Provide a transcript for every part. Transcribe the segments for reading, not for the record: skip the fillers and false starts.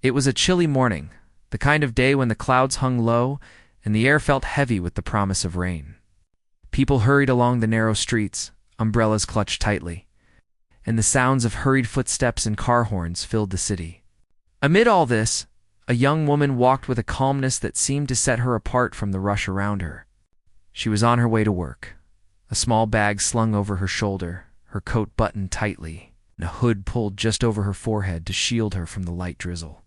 It was a chilly morning, the kind of day when the clouds hung low and the air felt heavy with the promise of rain. People hurried along the narrow streets, umbrellas clutched tightly, and the sounds of hurried footsteps and car horns filled the city. Amid all this, a young woman walked with a calmness that seemed to set her apart from the rush around her. She was on her way to work, a small bag slung over her shoulder, her coat buttoned tightly, and a hood pulled just over her forehead to shield her from the light drizzle.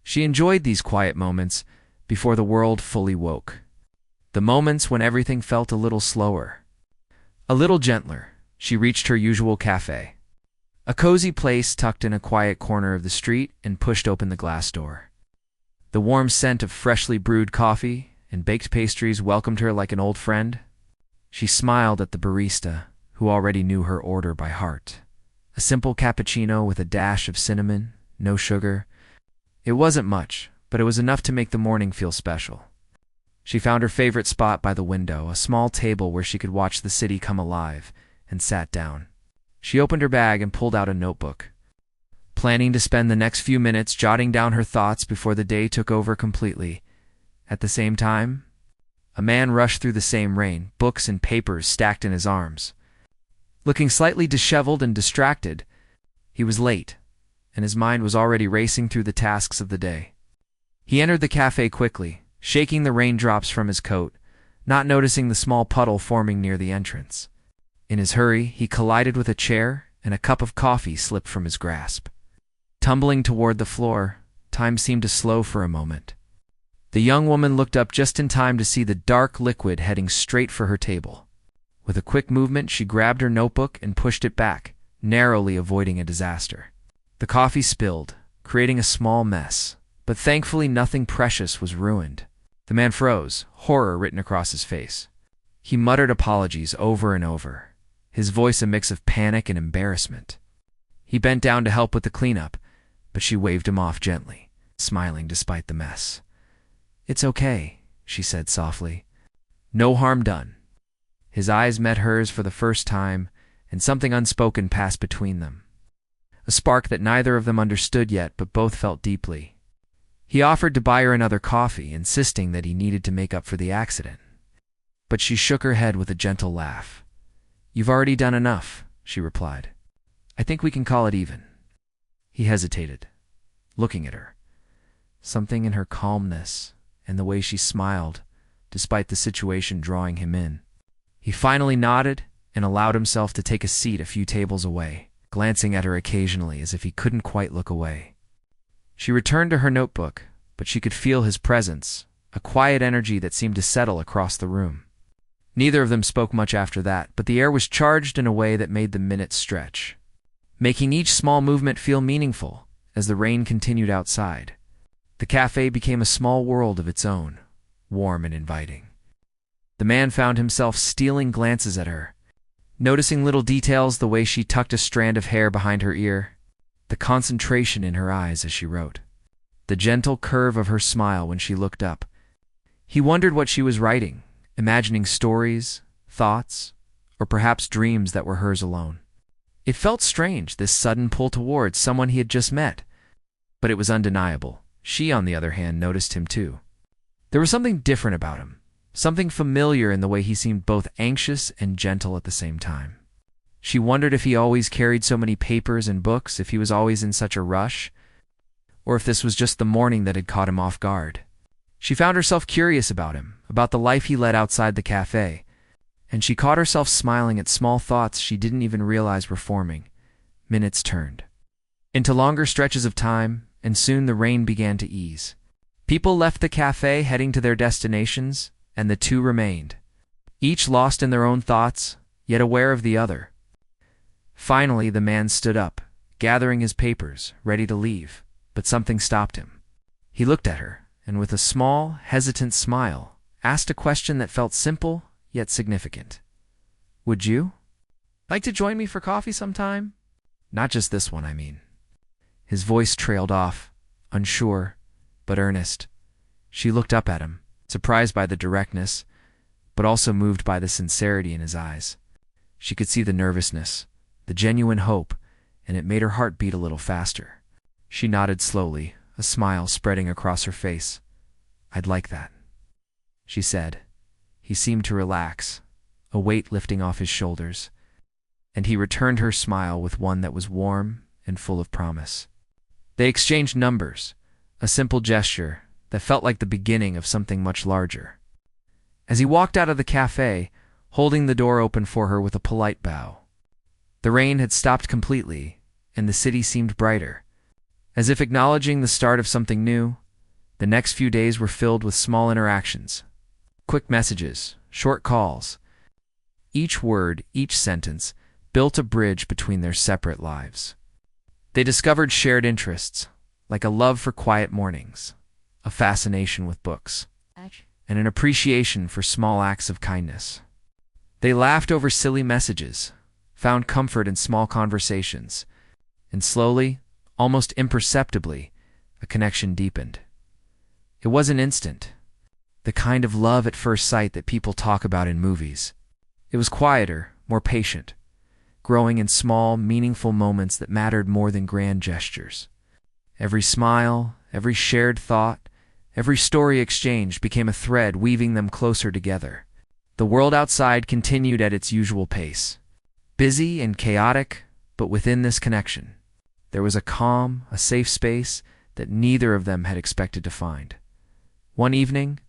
She enjoyed these quiet moments before the world fully woke. The moments when everything felt a little slower, a little gentler. She reached her usual cafe, a cozy place tucked in a quiet corner of the street, and pushed open the glass door. The warm scent of freshly brewed coffee and baked pastries welcomed her like an old friend. She smiled at the barista, who already knew her order by heart. A simple cappuccino with a dash of cinnamon, no sugar. It wasn't much, but it was enough to make the morning feel special. She found her favorite spot by the window, a small table where she could watch the city come alive, and sat down. She opened her bag and pulled out a notebook, planning to spend the next few minutes jotting down her thoughts before the day took over completely. At the same time, a man rushed through the same rain, books and papers stacked in his arms. Looking slightly disheveled and distracted, he was late, and his mind was already racing through the tasks of the day. He entered the cafe quickly, shaking the raindrops from his coat, not noticing the small puddle forming near the entrance. In his hurry, he collided with a chair, and a cup of coffee slipped from his grasp. Tumbling toward the floor, time seemed to slow for a moment. The young woman looked up just in time to see the dark liquid heading straight for her table. With a quick movement, she grabbed her notebook and pushed it back, narrowly avoiding a disaster. The coffee spilled, creating a small mess, but thankfully nothing precious was ruined. The man froze, horror written across his face. He muttered apologies over and over, his voice a mix of panic and embarrassment. He bent down to help with the cleanup, but she waved him off gently, smiling despite the mess. "It's okay," she said softly. "No harm done." His eyes met hers for the first time, and something unspoken passed between them. A spark that neither of them understood yet, but both felt deeply. He offered to buy her another coffee, insisting that he needed to make up for the accident. But she shook her head with a gentle laugh. "You've already done enough," she replied. "I think we can call it even." He hesitated, looking at her. Something in her calmness and the way she smiled, despite the situation drawing him in. He finally nodded and allowed himself to take a seat a few tables away, glancing at her occasionally as if he couldn't quite look away. She returned to her notebook, but she could feel his presence, a quiet energy that seemed to settle across the room. Neither of them spoke much after that, but the air was charged in a way that made the minutes stretch, making each small movement feel meaningful as the rain continued outside. The cafe became a small world of its own, warm and inviting. The man found himself stealing glances at her, noticing little details, the way she tucked a strand of hair behind her ear, the concentration in her eyes as she wrote, the gentle curve of her smile when she looked up. He wondered what she was writing, imagining stories, thoughts, or perhaps dreams that were hers alone. It felt strange, this sudden pull towards someone he had just met, but it was undeniable. She, on the other hand, noticed him too. There was something different about him, something familiar in the way he seemed both anxious and gentle at the same time. She wondered if he always carried so many papers and books, if he was always in such a rush, or if this was just the morning that had caught him off guard. She found herself curious about him, about the life he led outside the cafe, and she caught herself smiling at small thoughts she didn't even realize were forming. Minutes turned into longer stretches of time, and soon the rain began to ease. People left the cafe heading to their destinations, and the two remained, each lost in their own thoughts, yet aware of the other. Finally, the man stood up, gathering his papers, ready to leave, but something stopped him. He looked at her, and with a small, hesitant smile, asked a question that felt simple, yet significant. "Would you like to join me for coffee sometime? Not just this one, I mean." His voice trailed off, unsure, but earnest. She looked up at him, surprised by the directness, but also moved by the sincerity in his eyes. She could see the nervousness, the genuine hope, and it made her heart beat a little faster. She nodded slowly, a smile spreading across her face. "I'd like that," she said. He seemed to relax, a weight lifting off his shoulders, and he returned her smile with one that was warm and full of promise. They exchanged numbers, a simple gesture that felt like the beginning of something much larger. As he walked out of the cafe, holding the door open for her with a polite bow, the rain had stopped completely, and the city seemed brighter. As if acknowledging the start of something new, the next few days were filled with small interactions. Quick messages, short calls. Each word, each sentence, built a bridge between their separate lives. They discovered shared interests, like a love for quiet mornings, a fascination with books, and an appreciation for small acts of kindness. They laughed over silly messages, found comfort in small conversations, and slowly, almost imperceptibly, a connection deepened. It wasn't instant, the kind of love at first sight that people talk about in movies. It was quieter, more patient, growing in small, meaningful moments that mattered more than grand gestures. Every smile, every shared thought, every story exchanged became a thread weaving them closer together. The world outside continued at its usual pace, busy and chaotic, but within this connection, there was a calm, a safe space that neither of them had expected to find. One evening,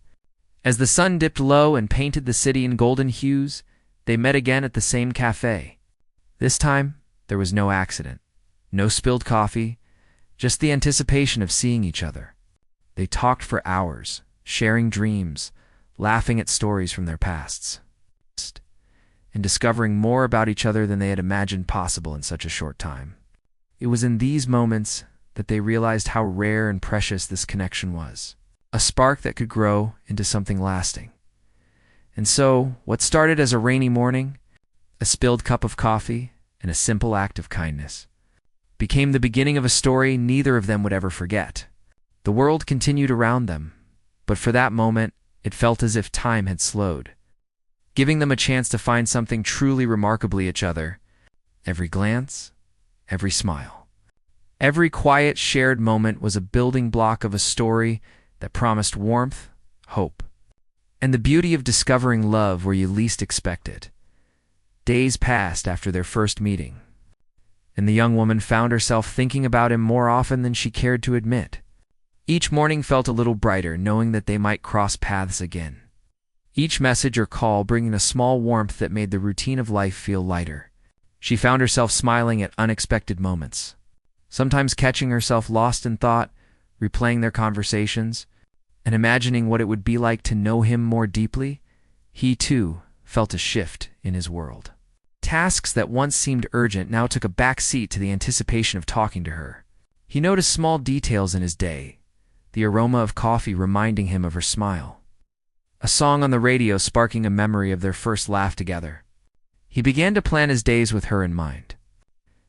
as the sun dipped low and painted the city in golden hues, they met again at the same cafe. This time, there was no accident, no spilled coffee, just the anticipation of seeing each other. They talked for hours, sharing dreams, laughing at stories from their pasts, and discovering more about each other than they had imagined possible in such a short time. It was in these moments that they realized how rare and precious this connection was, a spark that could grow into something lasting. And so, what started as a rainy morning, a spilled cup of coffee, and a simple act of kindness, became the beginning of a story neither of them would ever forget. The world continued around them, but for that moment, it felt as if time had slowed, giving them a chance to find something truly remarkably each other. Every glance, every smile, every quiet shared moment was a building block of a story that promised warmth, hope, and the beauty of discovering love where you least expect it. Days passed after their first meeting, and the young woman found herself thinking about him more often than she cared to admit. Each morning felt a little brighter, knowing that they might cross paths again. Each message or call bringing a small warmth that made the routine of life feel lighter. She found herself smiling at unexpected moments, sometimes catching herself lost in thought, replaying their conversations, and imagining what it would be like to know him more deeply. He, too, felt a shift in his world. Tasks that once seemed urgent now took a back seat to the anticipation of talking to her. He noticed small details in his day, the aroma of coffee reminding him of her smile, a song on the radio sparking a memory of their first laugh together. He began to plan his days with her in mind,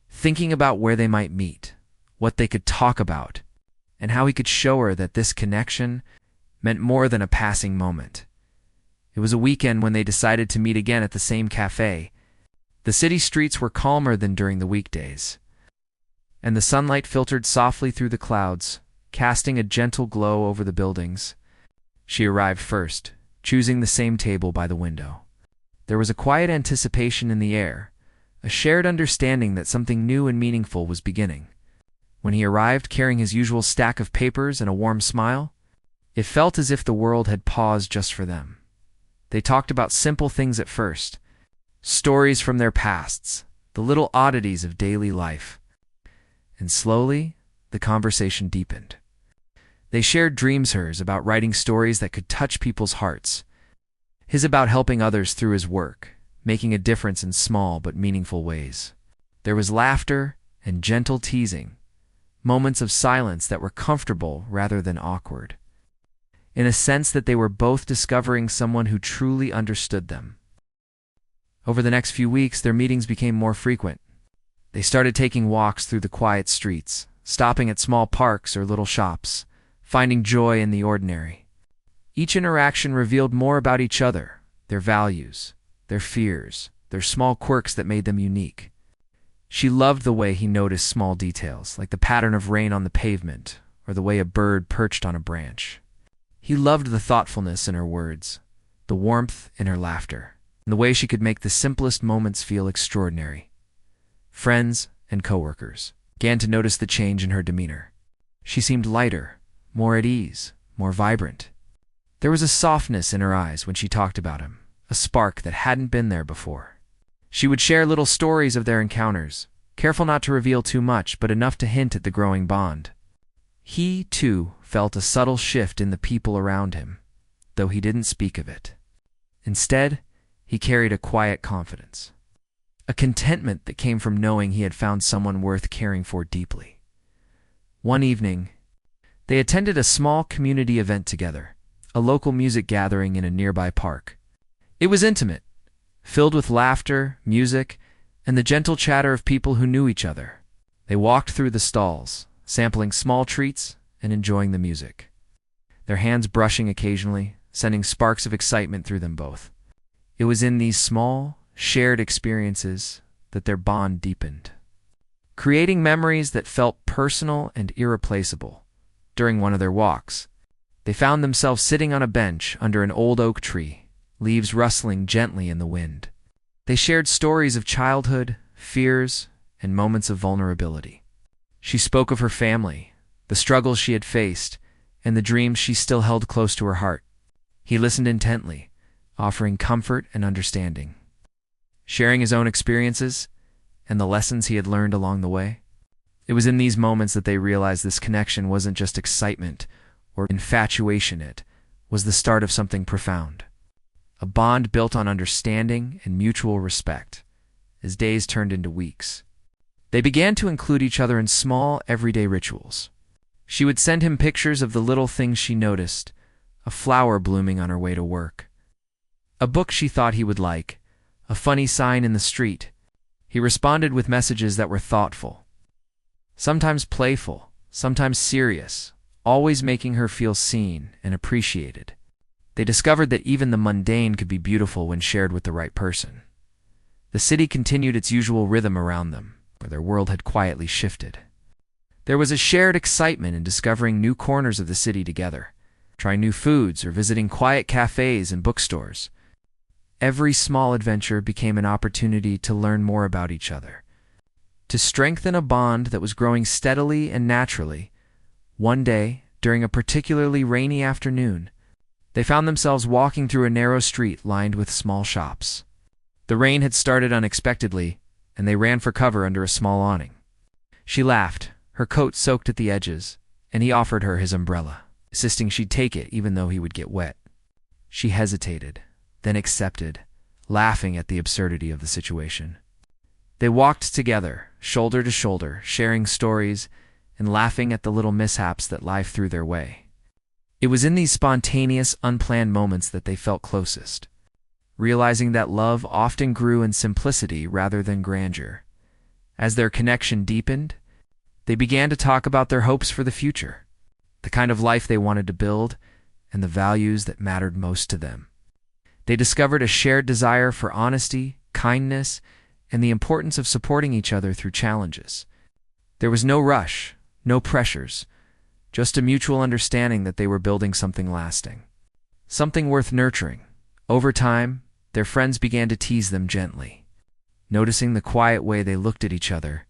thinking about where they might meet, what they could talk about, and how he could show her that this connection meant more than a passing moment. It was a weekend when they decided to meet again at the same cafe. The city streets were calmer than during the weekdays, and the sunlight filtered softly through the clouds, casting a gentle glow over the buildings. She arrived first, choosing the same table by the window. There was a quiet anticipation in the air, a shared understanding that something new and meaningful was beginning. When he arrived carrying his usual stack of papers and a warm smile, it felt as if the world had paused just for them. They talked about simple things at first, stories from their pasts, the little oddities of daily life. And slowly, the conversation deepened. They shared dreams, hers about writing stories that could touch people's hearts, his about helping others through his work, making a difference in small but meaningful ways. There was laughter and gentle teasing, moments of silence that were comfortable rather than awkward, in a sense that they were both discovering someone who truly understood them. Over the next few weeks, their meetings became more frequent. They started taking walks through the quiet streets, stopping at small parks or little shops, finding joy in the ordinary. Each interaction revealed more about each other, their values, their fears, their small quirks that made them unique. She loved the way he noticed small details, like the pattern of rain on the pavement, or the way a bird perched on a branch. He loved the thoughtfulness in her words, the warmth in her laughter, and the way she could make the simplest moments feel extraordinary. Friends and coworkers began to notice the change in her demeanor. She seemed lighter, more at ease, more vibrant. There was a softness in her eyes when she talked about him, a spark that hadn't been there before. She would share little stories of their encounters, careful not to reveal too much, but enough to hint at the growing bond. He, too, felt a subtle shift in the people around him, though he didn't speak of it. Instead, he carried a quiet confidence, a contentment that came from knowing he had found someone worth caring for deeply. One evening, they attended a small community event together, a local music gathering in a nearby park. It was intimate, filled with laughter, music, and the gentle chatter of people who knew each other. They walked through the stalls, sampling small treats and enjoying the music, their hands brushing occasionally, sending sparks of excitement through them both. It was in these small, shared experiences that their bond deepened, creating memories that felt personal and irreplaceable. During one of their walks, they found themselves sitting on a bench under an old oak tree, leaves rustling gently in the wind. They shared stories of childhood, fears, and moments of vulnerability. She spoke of her family, the struggles she had faced, and the dreams she still held close to her heart. He listened intently, offering comfort and understanding, sharing his own experiences and the lessons he had learned along the way. It was in these moments that they realized this connection wasn't just excitement or infatuation, it was the start of something profound, a bond built on understanding and mutual respect. As days turned into weeks, they began to include each other in small, everyday rituals. She would send him pictures of the little things she noticed, a flower blooming on her way to work, a book she thought he would like, a funny sign in the street. He responded with messages that were thoughtful, sometimes playful, sometimes serious, always making her feel seen and appreciated. They discovered that even the mundane could be beautiful when shared with the right person. The city continued its usual rhythm around them, where their world had quietly shifted. There was a shared excitement in discovering new corners of the city together, trying new foods or visiting quiet cafes and bookstores. Every small adventure became an opportunity to learn more about each other, to strengthen a bond that was growing steadily and naturally. One day, during a particularly rainy afternoon, they found themselves walking through a narrow street lined with small shops. The rain had started unexpectedly, and they ran for cover under a small awning. She laughed, her coat soaked at the edges, and he offered her his umbrella, insisting she'd take it even though he would get wet. She hesitated, then accepted, laughing at the absurdity of the situation. They walked together, shoulder to shoulder, sharing stories and laughing at the little mishaps that life threw their way. It was in these spontaneous, unplanned moments that they felt closest, realizing that love often grew in simplicity rather than grandeur. As their connection deepened, they began to talk about their hopes for the future, the kind of life they wanted to build, and the values that mattered most to them. They discovered a shared desire for honesty, kindness, and the importance of supporting each other through challenges. There was no rush, no pressures, just a mutual understanding that they were building something lasting, something worth nurturing. Over time, their friends began to tease them gently, noticing the quiet way they looked at each other,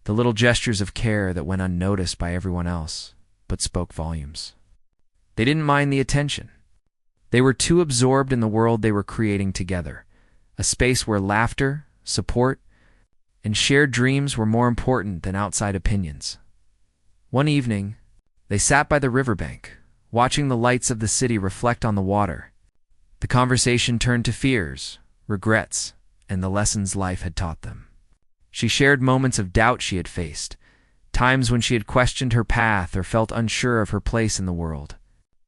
the little gestures of care that went unnoticed by everyone else, but spoke volumes. They didn't mind the attention. They were too absorbed in the world they were creating together, a space where laughter, support, and shared dreams were more important than outside opinions. One evening, they sat by the riverbank, watching the lights of the city reflect on the water. The conversation turned to fears, regrets, and the lessons life had taught them. She shared moments of doubt she had faced, times when she had questioned her path or felt unsure of her place in the world.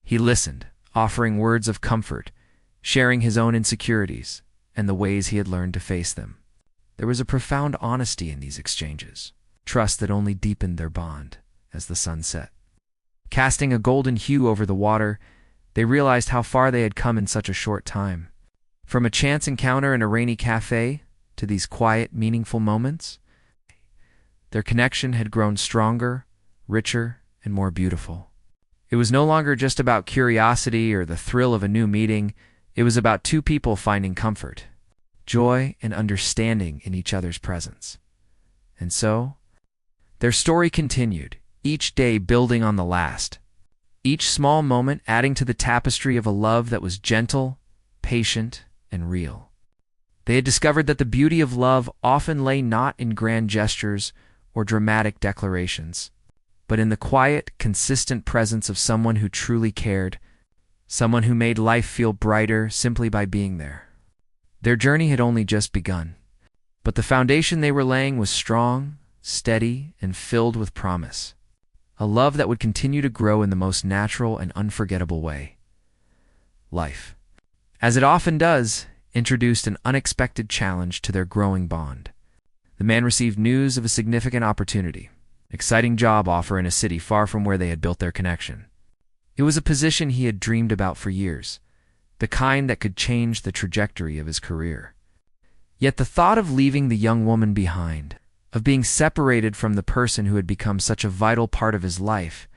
He listened, offering words of comfort, sharing his own insecurities and the ways he had learned to face them. There was a profound honesty in these exchanges, trust that only deepened their bond as the sun set. Casting a golden hue over the water, they realized how far they had come in such a short time. From a chance encounter in a rainy cafe to these quiet, meaningful moments, their connection had grown stronger, richer, and more beautiful. It was no longer just about curiosity or the thrill of a new meeting. It was about two people finding comfort, joy, and understanding in each other's presence. And so, their story continued, each day building on the last, each small moment adding to the tapestry of a love that was gentle, patient, and real. They had discovered that the beauty of love often lay not in grand gestures or dramatic declarations, but in the quiet, consistent presence of someone who truly cared, someone who made life feel brighter simply by being there. Their journey had only just begun, but the foundation they were laying was strong, steady, and filled with promise. A love that would continue to grow in the most natural and unforgettable way. Life, as it often does, introduced an unexpected challenge to their growing bond. The man received news of a significant opportunity, exciting job offer in a city far from where they had built their connection. It was a position he had dreamed about for years, the kind that could change the trajectory of his career. Yet the thought of leaving the young woman behind, of being separated from the person who had become such a vital part of his life,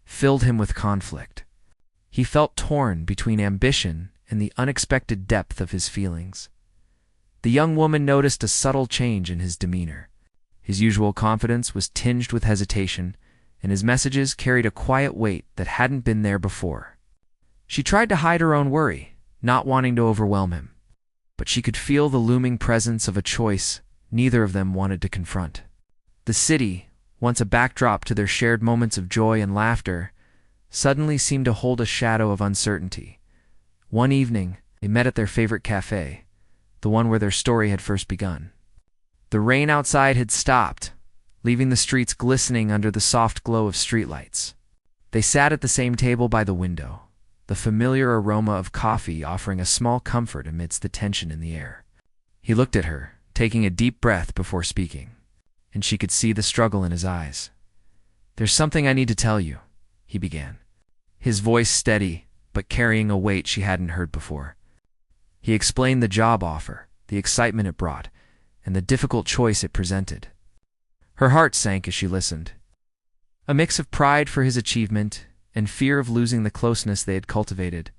filled him with conflict. He felt torn between ambition and the unexpected depth of his feelings. The young woman noticed a subtle change in his demeanor. His usual confidence was tinged with hesitation, and his messages carried a quiet weight that hadn't been there before. She tried to hide her own worry, not wanting to overwhelm him, but she could feel the looming presence of a choice neither of them wanted to confront. The city, once a backdrop to their shared moments of joy and laughter, suddenly seemed to hold a shadow of uncertainty. One evening, they met at their favorite cafe, the one where their story had first begun. The rain outside had stopped, leaving the streets glistening under the soft glow of streetlights. They sat at the same table by the window, the familiar aroma of coffee offering a small comfort amidst the tension in the air. He looked at her, taking a deep breath before speaking, and she could see the struggle in his eyes. "There's something I need to tell you," he began, his voice steady but carrying a weight she hadn't heard before. He explained the job offer, the excitement it brought, and the difficult choice it presented. Her heart sank as she listened. A mix of pride for his achievement and fear of losing the closeness they had cultivated,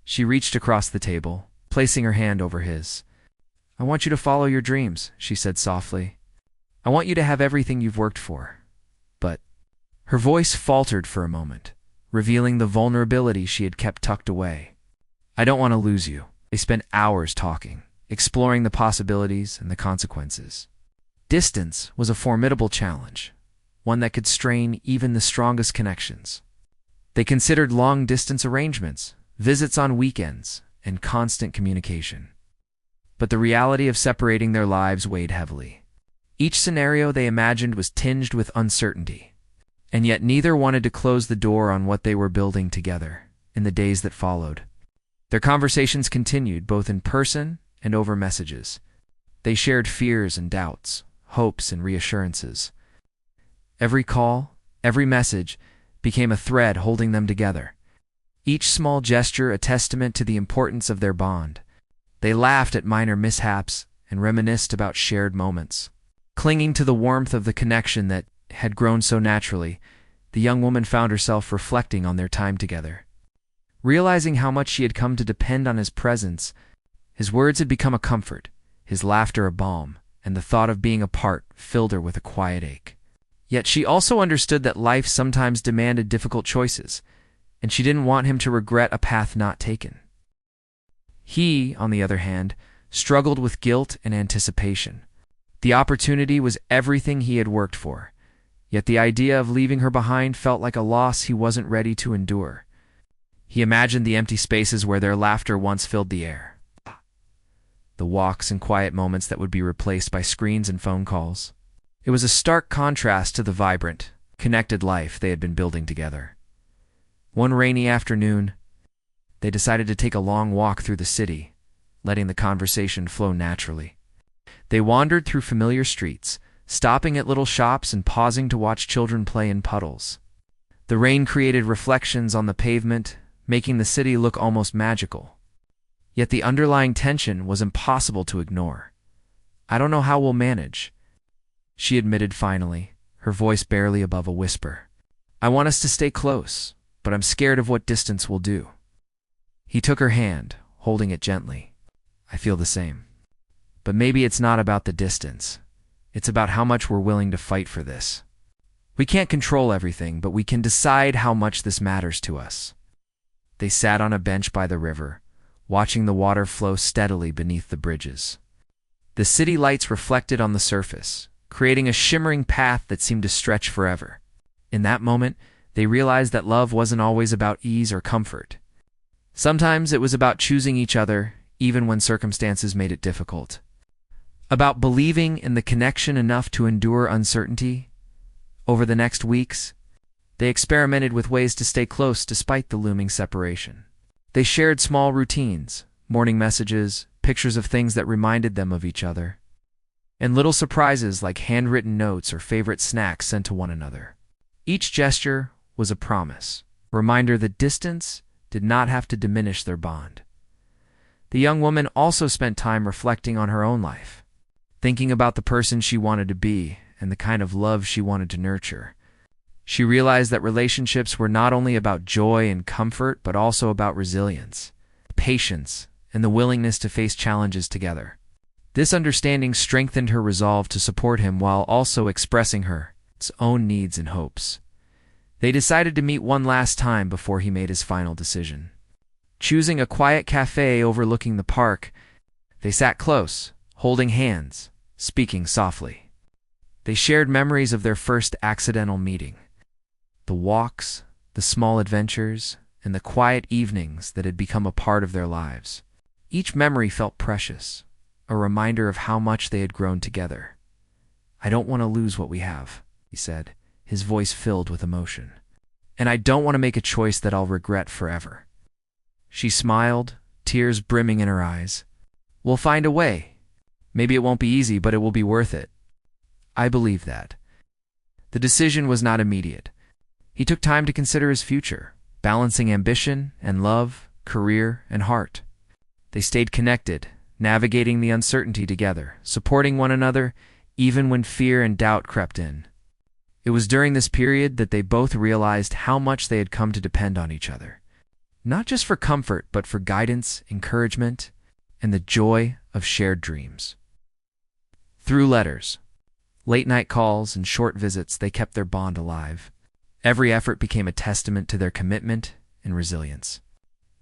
she reached across the table, placing her hand over his. "I want you to follow your dreams," she said softly. "I want you to have everything you've worked for." But her voice faltered for a moment, revealing the vulnerability she had kept tucked away. "I don't want to lose you." They spent hours talking, exploring the possibilities and the consequences. Distance was a formidable challenge, one that could strain even the strongest connections. They considered long-distance arrangements, visits on weekends, and constant communication. But the reality of separating their lives weighed heavily. Each scenario they imagined was tinged with uncertainty, and yet neither wanted to close the door on what they were building together in the days that followed. Their conversations continued both in person and over messages. They shared fears and doubts, hopes and reassurances. Every call, every message, became a thread holding them together, each small gesture a testament to the importance of their bond. They laughed at minor mishaps and reminisced about shared moments. Clinging to the warmth of the connection that had grown so naturally, the young woman found herself reflecting on their time together. Realizing how much she had come to depend on his presence, his words had become a comfort, his laughter a balm, and the thought of being apart filled her with a quiet ache. Yet she also understood that life sometimes demanded difficult choices, and she didn't want him to regret a path not taken. He, on the other hand, struggled with guilt and anticipation. The opportunity was everything he had worked for, yet the idea of leaving her behind felt like a loss he wasn't ready to endure. He imagined the empty spaces where their laughter once filled the air, the walks and quiet moments that would be replaced by screens and phone calls. It was a stark contrast to the vibrant, connected life they had been building together. One rainy afternoon, they decided to take a long walk through the city, letting the conversation flow naturally. They wandered through familiar streets, stopping at little shops and pausing to watch children play in puddles. The rain created reflections on the pavement, making the city look almost magical. Yet the underlying tension was impossible to ignore. "I don't know how we'll manage," she admitted finally, her voice barely above a whisper. I want us to stay close, but I'm scared of what distance will do." He took her hand, holding it gently. "I feel the same. But maybe it's not about the distance. It's about how much we're willing to fight for this. We can't control everything, but we can decide how much this matters to us." They sat on a bench by the river, watching the water flow steadily beneath the bridges. The city lights reflected on the surface, creating a shimmering path that seemed to stretch forever. In that moment, they realized that love wasn't always about ease or comfort. Sometimes it was about choosing each other, even when circumstances made it difficult. About believing in the connection enough to endure uncertainty. Over the next weeks, they experimented with ways to stay close despite the looming separation. They shared small routines, morning messages, pictures of things that reminded them of each other, and little surprises like handwritten notes or favorite snacks sent to one another. Each gesture was a promise, a reminder that distance did not have to diminish their bond. The young woman also spent time reflecting on her own life, thinking about the person she wanted to be and the kind of love she wanted to nurture. She realized that relationships were not only about joy and comfort, but also about resilience, patience, and the willingness to face challenges together. This understanding strengthened her resolve to support him while also expressing her own needs and hopes. They decided to meet one last time before he made his final decision. Choosing a quiet cafe overlooking the park, they sat close, holding hands, speaking softly. They shared memories of their first accidental meeting. The walks, the small adventures, and the quiet evenings that had become a part of their lives. Each memory felt precious, a reminder of how much they had grown together. "I don't want to lose what we have," he said, his voice filled with emotion. "And I don't want to make a choice that I'll regret forever." She smiled, tears brimming in her eyes. "We'll find a way. Maybe it won't be easy, but it will be worth it." "I believe that." The decision was not immediate. He took time to consider his future, balancing ambition and love, career and heart. They stayed connected, navigating the uncertainty together, supporting one another even when fear and doubt crept in. It was during this period that they both realized how much they had come to depend on each other, not just for comfort, but for guidance, encouragement, and the joy of shared dreams. Through letters, late-night calls, and short visits, they kept their bond alive. Every effort became a testament to their commitment and resilience.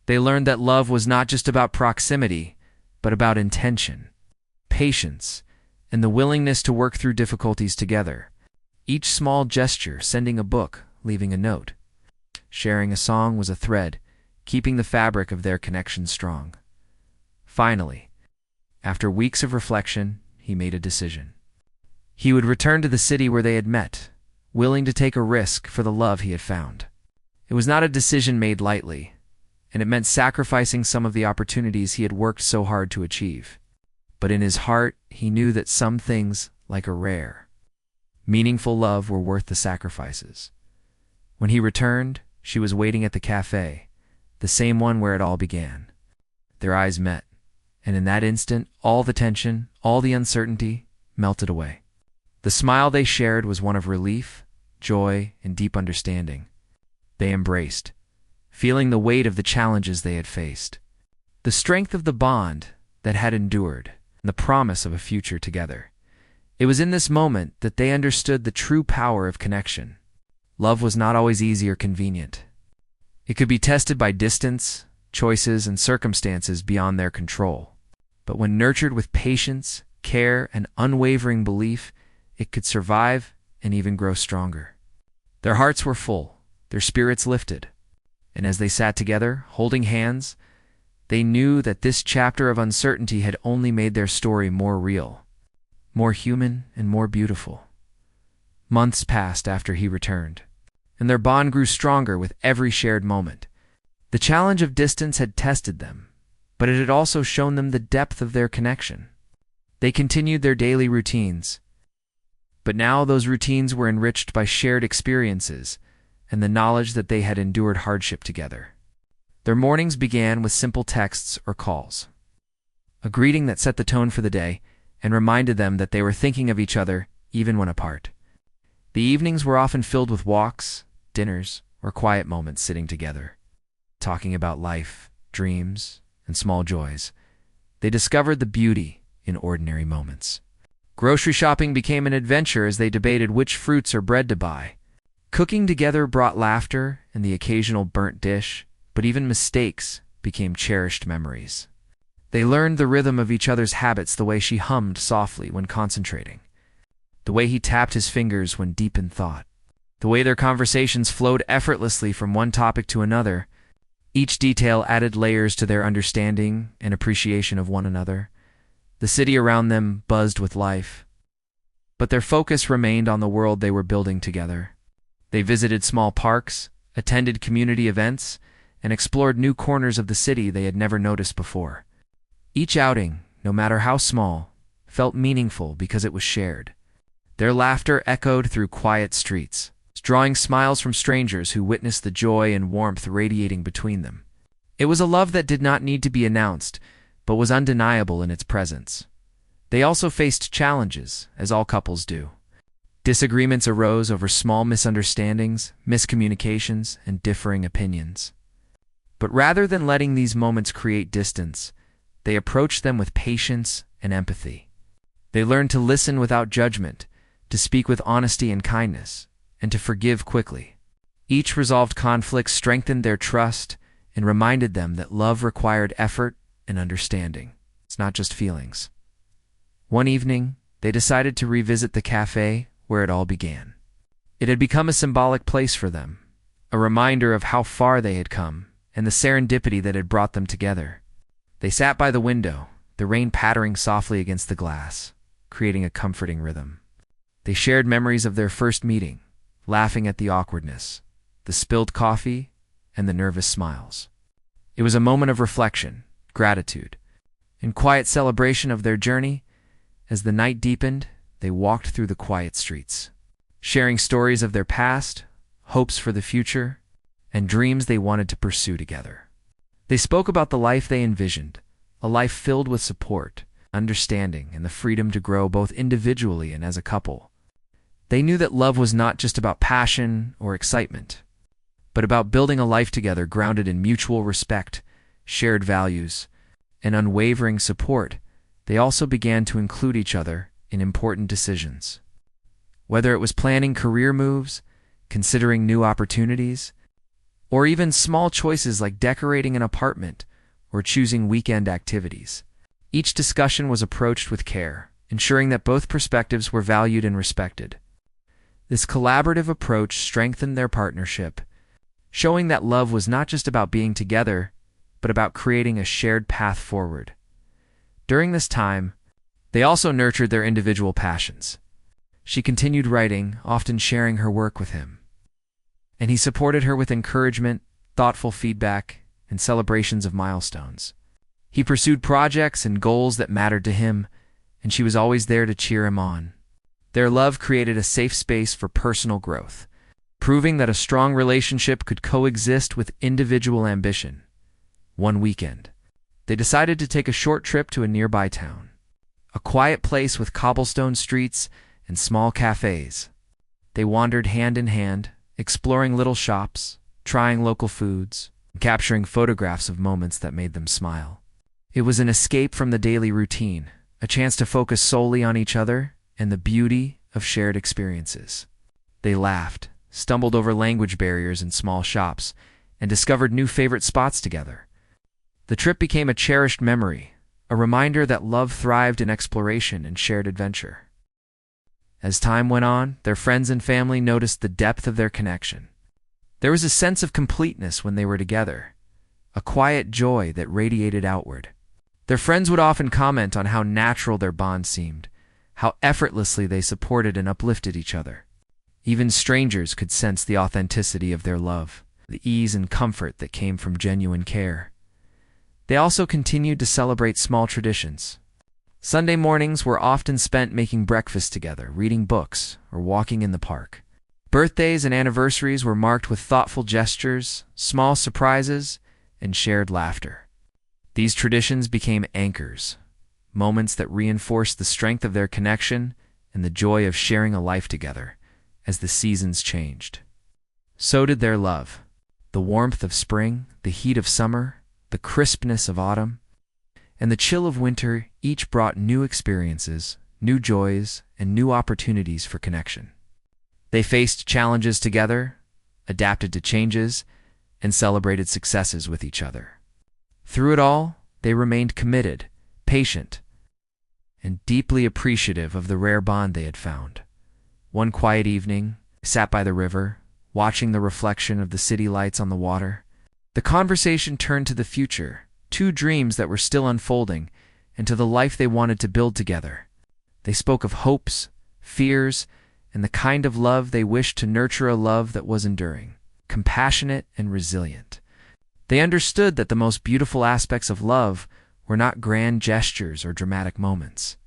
They learned that love was not just about proximity, but about intention, patience, and the willingness to work through difficulties together. Each small gesture, sending a book, leaving a note, sharing a song, was a thread, keeping the fabric of their connection strong. Finally, after weeks of reflection, he made a decision. He would return to the city where they had met, willing to take a risk for the love he had found. It was not a decision made lightly, and it meant sacrificing some of the opportunities he had worked so hard to achieve. But in his heart, he knew that some things, like a rare, meaningful love, were worth the sacrifices. When he returned, she was waiting at the cafe, the same one where it all began. Their eyes met, and in that instant, all the tension, all the uncertainty, melted away. The smile they shared was one of relief, joy, and deep understanding. They embraced, feeling the weight of the challenges they had faced, the strength of the bond that had endured, and the promise of a future together. It was in this moment that they understood the true power of connection. Love was not always easy or convenient. It could be tested by distance, choices, and circumstances beyond their control. But when nurtured with patience, care, and unwavering belief, it could survive and even grow stronger. Their hearts were full, their spirits lifted, and as they sat together, holding hands, they knew that this chapter of uncertainty had only made their story more real, more human, and more beautiful. Months passed after he returned, and their bond grew stronger with every shared moment. The challenge of distance had tested them, but it had also shown them the depth of their connection. They continued their daily routines, but now those routines were enriched by shared experiences and the knowledge that they had endured hardship together. Their mornings began with simple texts or calls, a greeting that set the tone for the day and reminded them that they were thinking of each other even when apart. The evenings were often filled with walks, dinners, or quiet moments sitting together, talking about life, dreams, and small joys. They discovered the beauty in ordinary moments. Grocery shopping became an adventure as they debated which fruits or bread to buy. Cooking together brought laughter and the occasional burnt dish, but even mistakes became cherished memories. They learned the rhythm of each other's habits, the way she hummed softly when concentrating, the way he tapped his fingers when deep in thought, the way their conversations flowed effortlessly from one topic to another. Each detail added layers to their understanding and appreciation of one another. The city around them buzzed with life, but their focus remained on the world they were building together. They visited small parks, attended community events, and explored new corners of the city they had never noticed before. Each outing, no matter how small, felt meaningful because it was shared. Their laughter echoed through quiet streets, drawing smiles from strangers who witnessed the joy and warmth radiating between them. It was a love that did not need to be announced, but was undeniable in its presence. They also faced challenges, as all couples do. Disagreements arose over small misunderstandings, miscommunications, and differing opinions. But rather than letting these moments create distance, they approached them with patience and empathy. They learned to listen without judgment, to speak with honesty and kindness, and to forgive quickly. Each resolved conflict strengthened their trust and reminded them that love required effort and understanding. It's not just feelings. One evening, they decided to revisit the cafe where it all began. It had become a symbolic place for them, a reminder of how far they had come and the serendipity that had brought them together. They sat by the window, the rain pattering softly against the glass, creating a comforting rhythm. They shared memories of their first meeting, laughing at the awkwardness, the spilled coffee, and the nervous smiles. It was a moment of reflection, gratitude, and quiet celebration of their journey. As the night deepened, they walked through the quiet streets, sharing stories of their past, hopes for the future, and dreams they wanted to pursue together. They spoke about the life they envisioned, a life filled with support, understanding, and the freedom to grow both individually and as a couple. They knew that love was not just about passion or excitement, but about building a life together grounded in mutual respect, shared values, and unwavering support. They also began to include each other in important decisions. Whether it was planning career moves, considering new opportunities, or even small choices like decorating an apartment or choosing weekend activities. Each discussion was approached with care, ensuring that both perspectives were valued and respected. This collaborative approach strengthened their partnership, showing that love was not just about being together, but about creating a shared path forward. During this time, they also nurtured their individual passions. She continued writing, often sharing her work with him, and he supported her with encouragement, thoughtful feedback, and celebrations of milestones. He pursued projects and goals that mattered to him, and she was always there to cheer him on. Their love created a safe space for personal growth, proving that a strong relationship could coexist with individual ambition. One weekend, they decided to take a short trip to a nearby town, a quiet place with cobblestone streets and small cafes. They wandered hand in hand, exploring little shops, trying local foods, and capturing photographs of moments that made them smile. It was an escape from the daily routine, a chance to focus solely on each other and the beauty of shared experiences. They laughed, stumbled over language barriers in small shops, and discovered new favorite spots together. The trip became a cherished memory, a reminder that love thrived in exploration and shared adventure. As time went on, their friends and family noticed the depth of their connection. There was a sense of completeness when they were together, a quiet joy that radiated outward. Their friends would often comment on how natural their bond seemed, how effortlessly they supported and uplifted each other. Even strangers could sense the authenticity of their love, the ease and comfort that came from genuine care. They also continued to celebrate small traditions. Sunday mornings were often spent making breakfast together, reading books, or walking in the park. Birthdays and anniversaries were marked with thoughtful gestures, small surprises, and shared laughter. These traditions became anchors, moments that reinforced the strength of their connection and the joy of sharing a life together as the seasons changed. So did their love. The warmth of spring, the heat of summer, the crispness of autumn, and the chill of winter each brought new experiences, new joys, and new opportunities for connection. They faced challenges together, adapted to changes, and celebrated successes with each other. Through it all, they remained committed, patient, and deeply appreciative of the rare bond they had found. One quiet evening, they sat by the river, watching the reflection of the city lights on the water. The conversation turned to the future, two dreams that were still unfolding, and to the life they wanted to build together. They spoke of hopes, fears, and the kind of love they wished to nurture, a love that was enduring, compassionate, and resilient. They understood that the most beautiful aspects of love were not grand gestures or dramatic moments,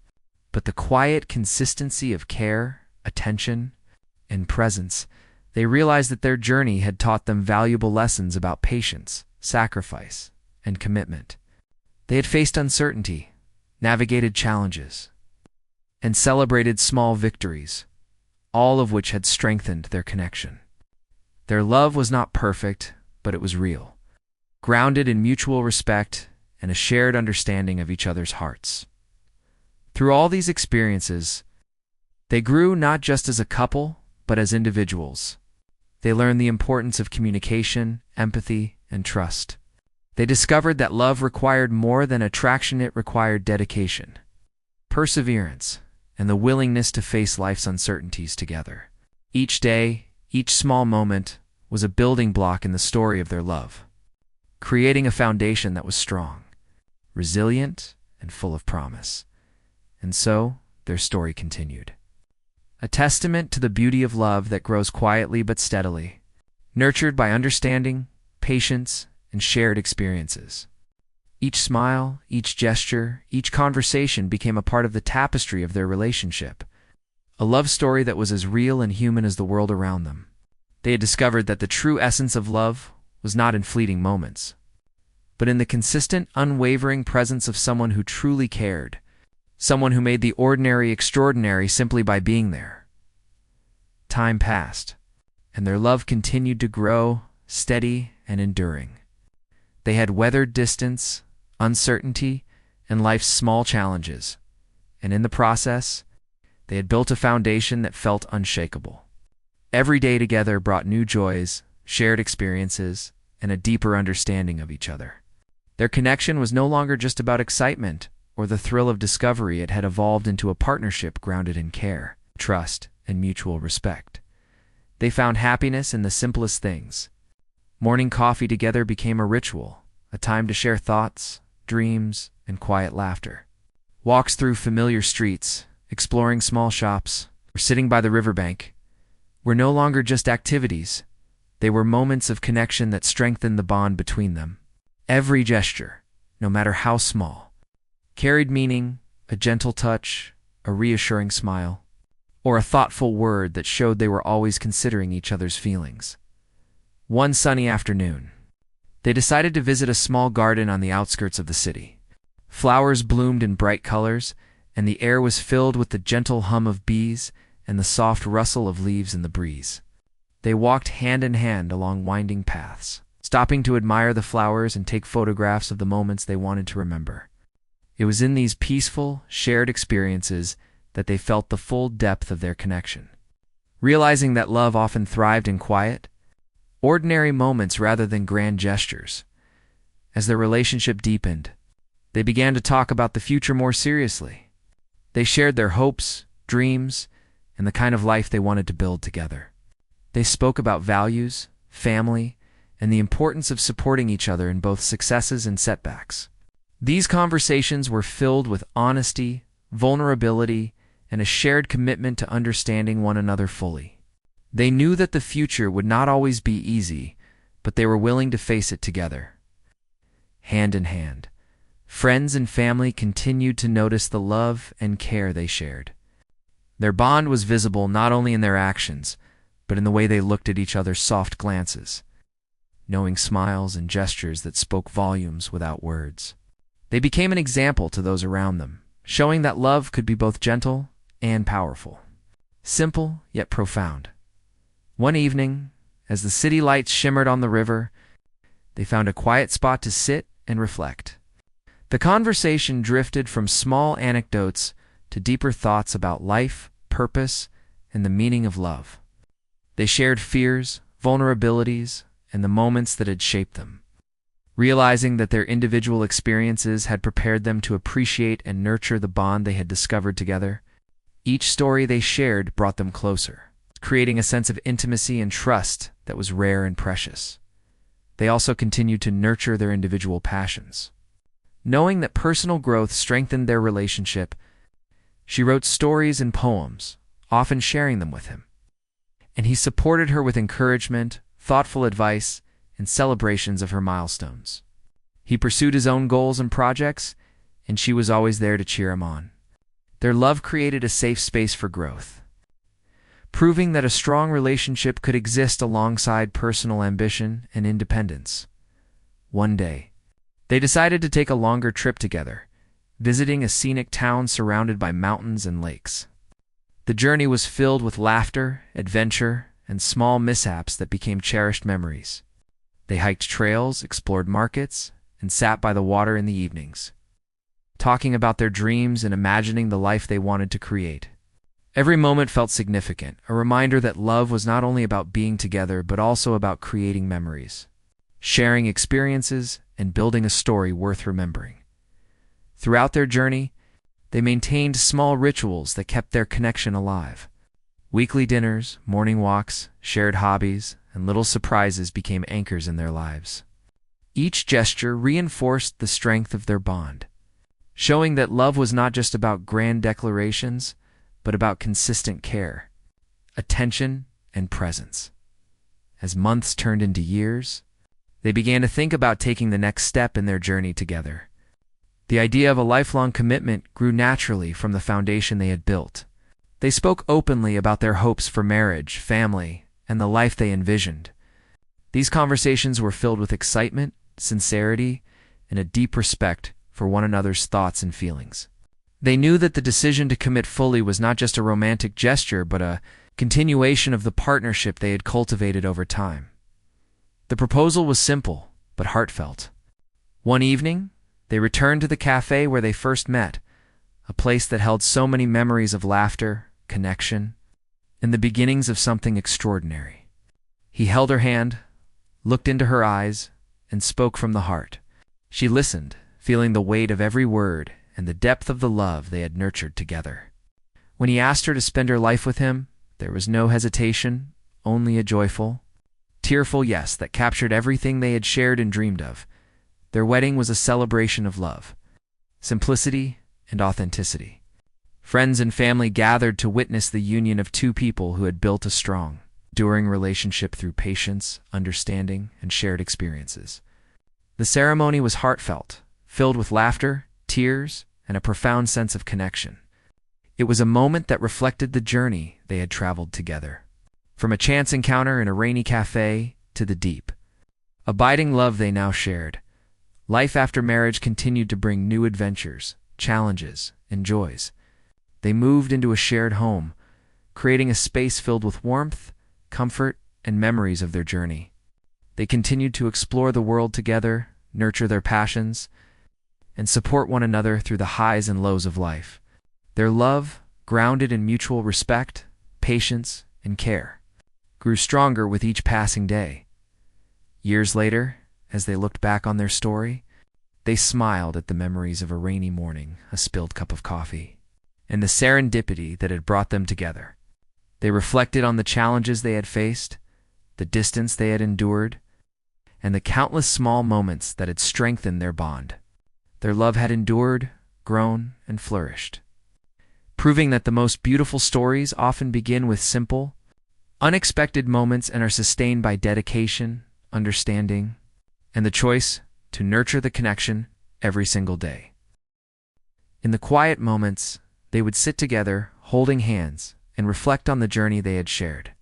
but the quiet consistency of care, attention, and presence. They realized that their journey had taught them valuable lessons about patience, sacrifice, and commitment. They had faced uncertainty, navigated challenges, and celebrated small victories, all of which had strengthened their connection. Their love was not perfect, but it was real, grounded in mutual respect and a shared understanding of each other's hearts. Through all these experiences, they grew not just as a couple, but as individuals. They learned the importance of communication, empathy, and trust. They discovered that love required more than attraction; it required dedication, perseverance, and the willingness to face life's uncertainties together. Each day, each small moment, was a building block in the story of their love, creating a foundation that was strong, resilient, and full of promise. And so, their story continued. A testament to the beauty of love that grows quietly but steadily, nurtured by understanding, patience, and shared experiences. Each smile, each gesture, each conversation became a part of the tapestry of their relationship, a love story that was as real and human as the world around them. They had discovered that the true essence of love was not in fleeting moments, but in the consistent, unwavering presence of someone who truly cared, someone who made the ordinary extraordinary simply by being there. Time passed, and their love continued to grow, steady and enduring. They had weathered distance, uncertainty, and life's small challenges, and in the process, they had built a foundation that felt unshakable. Every day together brought new joys, shared experiences, and a deeper understanding of each other. Their connection was no longer just about excitement or the thrill of discovery; it had evolved into a partnership grounded in care, trust, and mutual respect. They found happiness in the simplest things. Morning coffee together became a ritual, a time to share thoughts, dreams, and quiet laughter. Walks through familiar streets, exploring small shops, or sitting by the riverbank were no longer just activities. They were moments of connection that strengthened the bond between them. Every gesture, no matter how small, carried meaning: a gentle touch, a reassuring smile, or a thoughtful word that showed they were always considering each other's feelings. One sunny afternoon, they decided to visit a small garden on the outskirts of the city. Flowers bloomed in bright colors, and the air was filled with the gentle hum of bees and the soft rustle of leaves in the breeze. They walked hand in hand along winding paths, stopping to admire the flowers and take photographs of the moments they wanted to remember. It was in these peaceful, shared experiences that they felt the full depth of their connection. Realizing that love often thrived in quiet, ordinary moments rather than grand gestures. As their relationship deepened, they began to talk about the future more seriously. They shared their hopes, dreams, and the kind of life they wanted to build together. They spoke about values, family, and the importance of supporting each other in both successes and setbacks. These conversations were filled with honesty, vulnerability, and a shared commitment to understanding one another fully. They knew that the future would not always be easy, but they were willing to face it together. Hand in hand, friends and family continued to notice the love and care they shared. Their bond was visible not only in their actions, but in the way they looked at each other's soft glances, knowing smiles and gestures that spoke volumes without words. They became an example to those around them, showing that love could be both gentle and powerful, simple yet profound. One evening, As the city lights shimmered on the river, they found a quiet spot to sit and reflect. The conversation drifted from small anecdotes to deeper thoughts about life, purpose, and the meaning of love. They shared fears, vulnerabilities, and the moments that had shaped them. Realizing that their individual experiences had prepared them to appreciate and nurture the bond they had discovered together, each story they shared brought them closer, creating a sense of intimacy and trust that was rare and precious. They also continued to nurture their individual passions. Knowing that personal growth strengthened their relationship, she wrote stories and poems, often sharing them with him. And he supported her with encouragement, thoughtful advice, and celebrations of her milestones. He pursued his own goals and projects, and she was always there to cheer him on. Their love created a safe space for growth, proving that a strong relationship could exist alongside personal ambition and independence. One day, they decided to take a longer trip together, visiting a scenic town surrounded by mountains and lakes. The journey was filled with laughter, adventure, and small mishaps that became cherished memories. They hiked trails, explored markets, and sat by the water in the evenings, talking about their dreams and imagining the life they wanted to create. Every moment felt significant, a reminder that love was not only about being together but also about creating memories, sharing experiences, and building a story worth remembering. Throughout their journey, they maintained small rituals that kept their connection alive. Weekly dinners, morning walks, shared hobbies, and little surprises became anchors in their lives. Each gesture reinforced the strength of their bond, showing that love was not just about grand declarations, but about consistent care, attention, and presence. As months turned into years, they began to think about taking the next step in their journey together. The idea of a lifelong commitment grew naturally from the foundation they had built. They spoke openly about their hopes for marriage, family, and the life they envisioned. These conversations were filled with excitement, sincerity, and a deep respect for one another's thoughts and feelings. They knew that the decision to commit fully was not just a romantic gesture, but a continuation of the partnership they had cultivated over time. The proposal was simple, but heartfelt. One evening, they returned to the cafe where they first met, a place that held so many memories of laughter, connection, and the beginnings of something extraordinary. He held her hand, looked into her eyes, and spoke from the heart. She listened, feeling the weight of every word and the depth of the love they had nurtured together. When he asked her to spend her life with him, there was no hesitation, only a joyful, tearful yes that captured everything they had shared and dreamed of. Their wedding was a celebration of love, simplicity, and authenticity. Friends and family gathered to witness the union of two people who had built a strong, enduring relationship through patience, understanding, and shared experiences. The ceremony was heartfelt, filled with laughter, tears, and a profound sense of connection. It was a moment that reflected the journey they had traveled together, from a chance encounter in a rainy cafe to the deep, abiding love they now shared. Life after marriage continued to bring new adventures, challenges, and joys. They moved into a shared home, creating a space filled with warmth, comfort, and memories of their journey. They continued to explore the world together, nurture their passions, and support one another through the highs and lows of life. Their love, grounded in mutual respect, patience, and care, grew stronger with each passing day. Years later, as they looked back on their story, they smiled at the memories of a rainy morning, a spilled cup of coffee, and the serendipity that had brought them together. They reflected on the challenges they had faced, the distance they had endured, and the countless small moments that had strengthened their bond. Their love had endured, grown, and flourished, proving that the most beautiful stories often begin with simple, unexpected moments and are sustained by dedication, understanding, and the choice to nurture the connection every single day. In the quiet moments, they would sit together, holding hands, and reflect on the journey they had shared.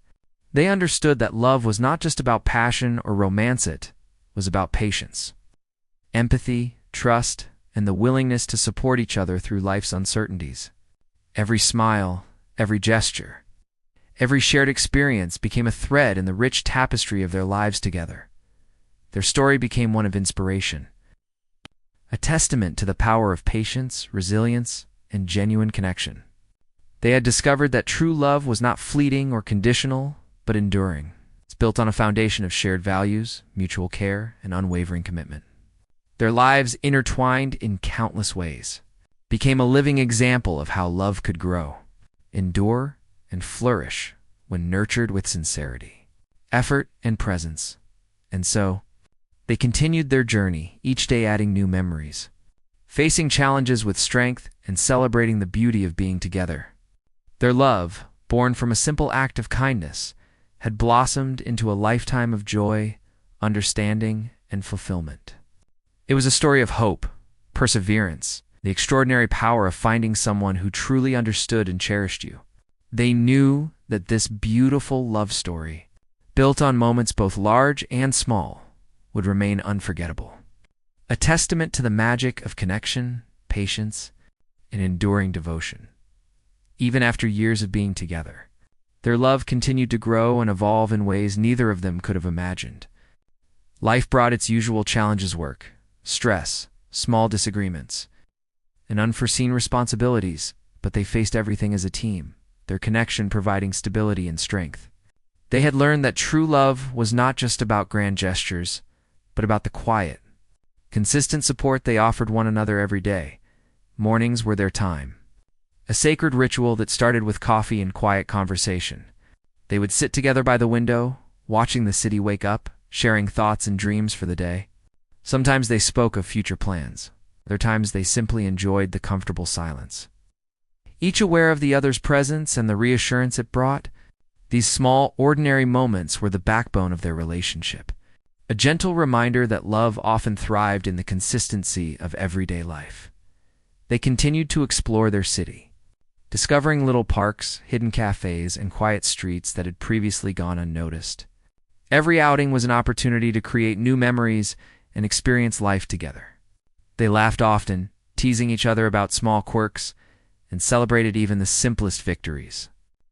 They understood that love was not just about passion or romance, it was about patience, empathy, trust, and the willingness to support each other through life's uncertainties. Every smile, every gesture, Every shared experience became a thread in the rich tapestry of their lives together. Their story became one of inspiration, a testament to the power of patience, resilience, and genuine connection. They had discovered that true love was not fleeting or conditional, but enduring. It's built on a foundation of shared values, mutual care, and unwavering commitment. Their lives, intertwined in countless ways, became a living example of how love could grow, endure, and flourish when nurtured with sincerity, effort, and presence. And so, they continued their journey, each day adding new memories, facing challenges with strength and celebrating the beauty of being together. Their love, born from a simple act of kindness, had blossomed into a lifetime of joy, understanding, and fulfillment. It was a story of hope, perseverance, the extraordinary power of finding someone who truly understood and cherished you. They knew that this beautiful love story, built on moments both large and small, would remain unforgettable. A testament to the magic of connection, patience, and enduring devotion. Even after years of being together, their love continued to grow and evolve in ways neither of them could have imagined. Life brought its usual challenges: work, stress, small disagreements, and unforeseen responsibilities, but they faced everything as a team, their connection providing stability and strength. They had learned that true love was not just about grand gestures, but about the quiet, consistent support they offered one another every day. Mornings were their time, a sacred ritual that started with coffee and quiet conversation. They would sit together by the window, watching the city wake up, sharing thoughts and dreams for the day. Sometimes they spoke of future plans. Other times they simply enjoyed the comfortable silence. Each aware of the other's presence and the reassurance it brought, these small, ordinary moments were the backbone of their relationship. A gentle reminder that love often thrived in the consistency of everyday life. They continued to explore their city, discovering little parks, hidden cafes, and quiet streets that had previously gone unnoticed. Every outing was an opportunity to create new memories and experience life together. They laughed often, teasing each other about small quirks, and celebrated even the simplest victories.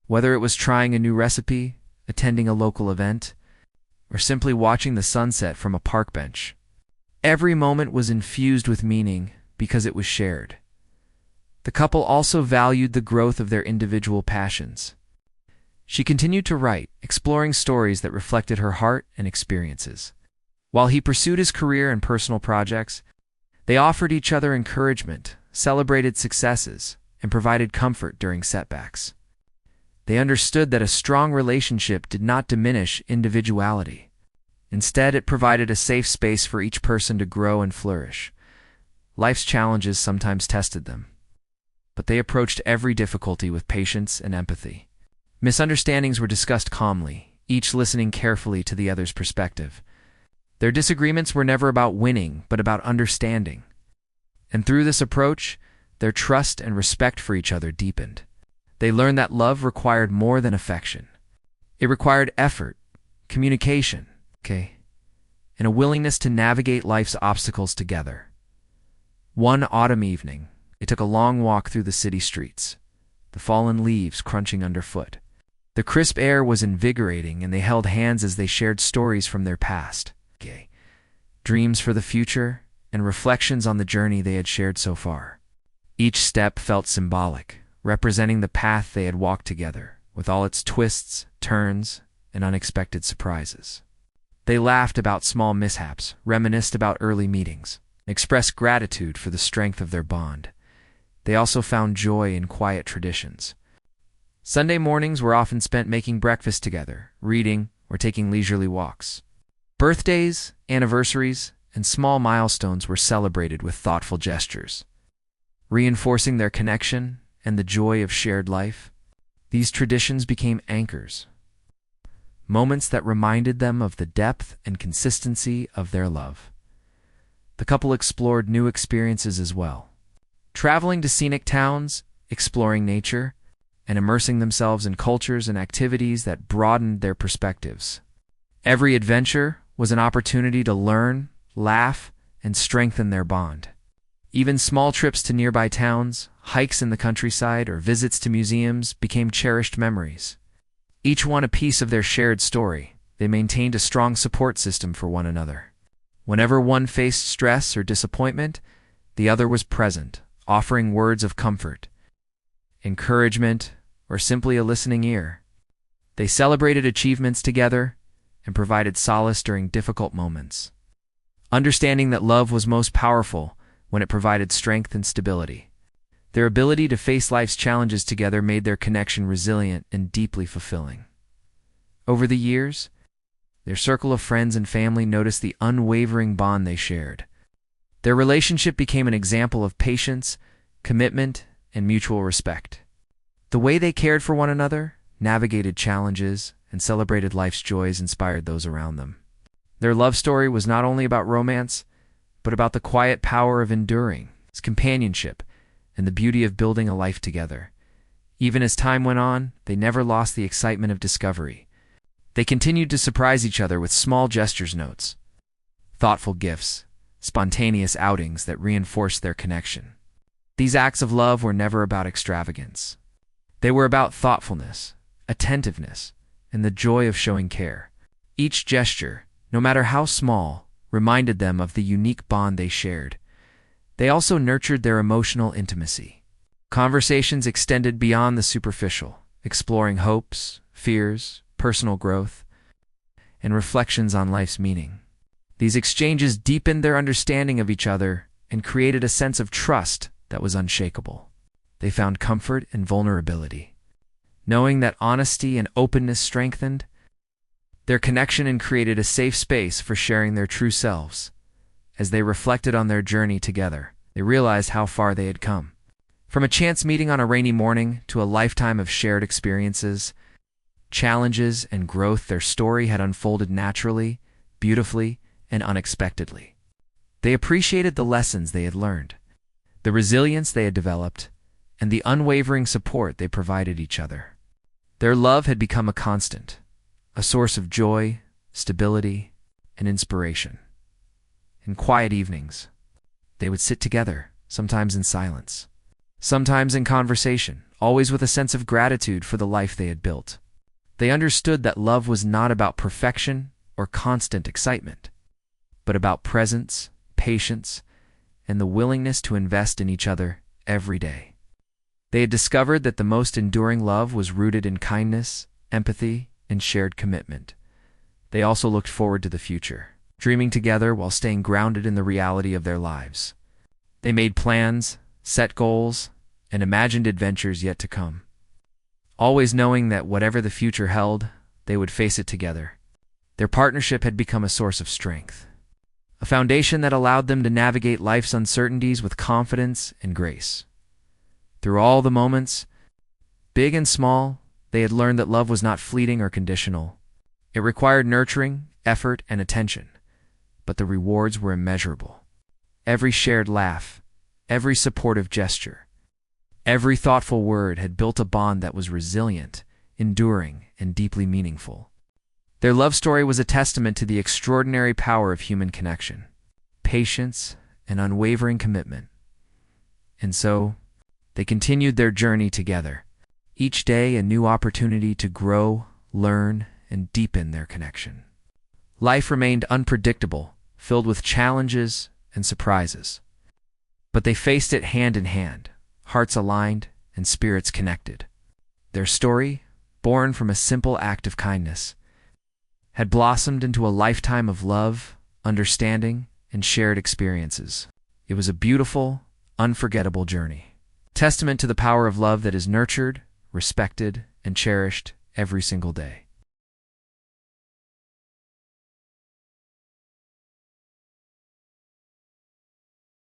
Whether it was trying a new recipe, attending a local event, or simply watching the sunset from a park bench, every moment was infused with meaning because it was shared. The couple also valued the growth of their individual passions. She continued to write, exploring stories that reflected her heart and experiences. While he pursued his career and personal projects, they offered each other encouragement, celebrated successes, and provided comfort during setbacks. They understood that a strong relationship did not diminish individuality. Instead, it provided a safe space for each person to grow and flourish. Life's challenges sometimes tested them, but they approached every difficulty with patience and empathy. Misunderstandings were discussed calmly, each listening carefully to the other's perspective. Their disagreements were never about winning, but about understanding. And through this approach, their trust and respect for each other deepened. They learned that love required more than affection. It required effort, communication, and a willingness to navigate life's obstacles together. One autumn evening, they took a long walk through the city streets, the fallen leaves crunching underfoot. The crisp air was invigorating, and they held hands as they shared stories from their past, dreams for the future, and reflections on the journey they had shared so far. Each step felt symbolic, representing the path they had walked together, with all its twists, turns, and unexpected surprises. They laughed about small mishaps, reminisced about early meetings, and expressed gratitude for the strength of their bond. They also found joy in quiet traditions. Sunday mornings were often spent making breakfast together, reading, or taking leisurely walks. Birthdays, anniversaries, and small milestones were celebrated with thoughtful gestures, reinforcing their connection and the joy of shared life. These traditions became anchors, moments that reminded them of the depth and consistency of their love. The couple explored new experiences as well, traveling to scenic towns, exploring nature, and immersing themselves in cultures and activities that broadened their perspectives. Every adventure was an opportunity to learn, laugh, and strengthen their bond. Even small trips to nearby towns, hikes in the countryside, or visits to museums became cherished memories. Each one a piece of their shared story, they maintained a strong support system for one another. Whenever one faced stress or disappointment, the other was present, offering words of comfort, encouragement, or simply a listening ear. They celebrated achievements together and provided solace during difficult moments, understanding that love was most powerful when it provided strength and stability. Their ability to face life's challenges together made their connection resilient and deeply fulfilling. Over the years, their circle of friends and family noticed the unwavering bond they shared. Their relationship became an example of patience, commitment, and mutual respect. The way they cared for one another, navigated challenges, and celebrated life's joys inspired those around them. Their love story was not only about romance, but about the quiet power of enduring, its companionship, and the beauty of building a life together. Even as time went on, they never lost the excitement of discovery. They continued to surprise each other with small gestures, notes, thoughtful gifts, spontaneous outings that reinforced their connection. These acts of love were never about extravagance. They were about thoughtfulness, attentiveness, and the joy of showing care. Each gesture, no matter how small, reminded them of the unique bond they shared. They also nurtured their emotional intimacy. Conversations extended beyond the superficial, exploring hopes, fears, personal growth, and reflections on life's meaning. These exchanges deepened their understanding of each other and created a sense of trust that was unshakable. They found comfort in vulnerability, knowing that honesty and openness strengthened their connection and created a safe space for sharing their true selves. As they reflected on their journey together, they realized how far they had come. From a chance meeting on a rainy morning to a lifetime of shared experiences, challenges, and growth, their story had unfolded naturally, beautifully, and unexpectedly. They appreciated the lessons they had learned, the resilience they had developed, and the unwavering support they provided each other. Their love had become a constant, a source of joy, stability, and inspiration. In quiet evenings, they would sit together, sometimes in silence, sometimes in conversation, always with a sense of gratitude for the life they had built. They understood that love was not about perfection or constant excitement, but about presence, patience, and the willingness to invest in each other every day. They had discovered that the most enduring love was rooted in kindness, empathy, and shared commitment. They also looked forward to the future, dreaming together while staying grounded in the reality of their lives. They made plans, set goals, and imagined adventures yet to come, always knowing that whatever the future held, they would face it together. Their partnership had become a source of strength, a foundation that allowed them to navigate life's uncertainties with confidence and grace. Through all the moments, big and small, they had learned that love was not fleeting or conditional. It required nurturing, effort, and attention, but the rewards were immeasurable. Every shared laugh, every supportive gesture, every thoughtful word had built a bond that was resilient, enduring, and deeply meaningful. Their love story was a testament to the extraordinary power of human connection, patience, and unwavering commitment. And so, they continued their journey together, each day a new opportunity to grow, learn, and deepen their connection. Life remained unpredictable, filled with challenges and surprises. But they faced it hand in hand, hearts aligned and spirits connected. Their story, born from a simple act of kindness, had blossomed into a lifetime of love, understanding, and shared experiences. It was a beautiful, unforgettable journey, testament to the power of love that is nurtured, respected, and cherished every single day.